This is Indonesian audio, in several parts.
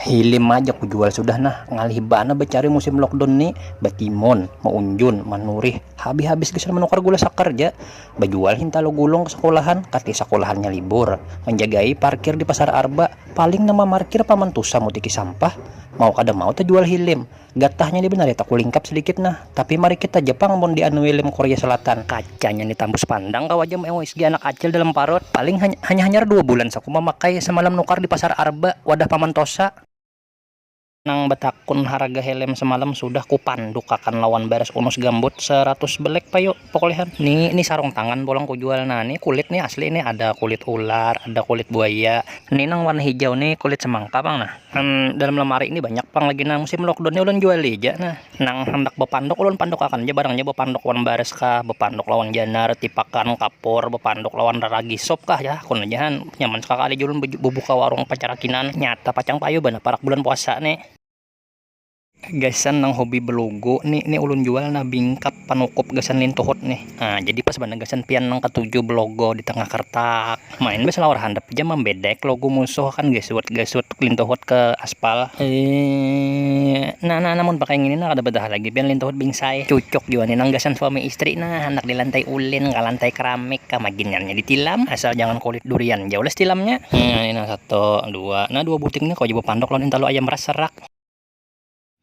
Hilim aja ku jual sudah nah ngalih bana becari musim lockdown nih batimon maunjun manurih habis-habis geus menukar gula sakarja bajual hinta lo gulung ke sekolahan kati sekolahannya libur menjagai parkir di pasar Arba paling nama parkir pamantusa mutiki sampah mau kada mau jual hilim gatahnya di benar ya tak kulingkap sedikit nah tapi mari kita Jepang mon di anu Wilim Korea Selatan kacanya ditambus pandang kau aja mau isgi anak kecil dalam parut paling hanya 2 bulan saku memakai semalam nukar di pasar Arba wadah pamantosa nang batakun harga helm semalam sudah kupanduk akan lawan beres unus gambut 100 belek payo pokolehan nih sarung tangan bolong ku jual nah nih kulit nih asli nih ada kulit ular ada kulit buaya nih nang warna hijau nih kulit semangka bang nah dalam lemari ini banyak pang lagi nang musim lockdown ulun jual aja nah nang hendak bepanduk ulun panduk akan aja barangnya bepanduk lawan beres kah bepanduk lawan janar tipakan kapur bepanduk lawan ragi sop kah ya kun aja nyaman sekali julun bubuka warung pacarakinan nyata pacang payu bana parak bulan puasa nih gasan nang hobi belogo nih ulun jual nah bingkap panukup gasan lintuhut nih nah jadi pas bana gasan pian nang ketujuh belogo di tengah kertak main bes lawar handap aja membedek logo musuh kan gasut lintuhut ke aspal nah namun pakai ini nah kada bedah lagi pian lintuhut bingsai cucuk juga nih nang gasan suami istri nah anak di lantai ulin ke lantai keramik kamaginannya ditilam asal jangan kulit durian jauh les tilamnya ini nah 1 2 nah 2 butiknya kau coba pandok lawan intalo ayam ras serak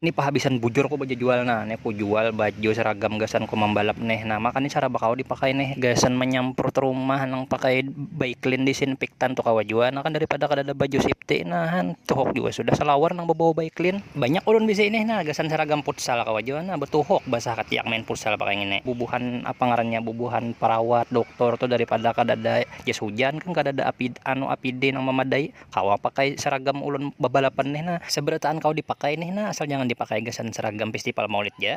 ini pahabisan bujur ko baja jual nah nih ku jual baju seragam gasan ko membalap nih nah makanya cara bakau dipakai nih gasan menyemprot rumah nang pakai Baiklin disinfektan tuh kawajuan nah kan daripada kada ada baju safety nah tuhok juga sudah selawar nang bawa Baiklin banyak ulun bisa ini nah gasan seragam futsal kawajuan nah betuhok basah katiak main futsal pakai ini bubuhan apa ngarannya bubuhan perawat dokter tuh daripada kada ada jas hujan kan kada ada APD nang memadai kawa pakai seragam ulun babalapan nih nah seberataan kau dipakai nih nah asal jangan dipakai gasan seragam festival Maulid ya.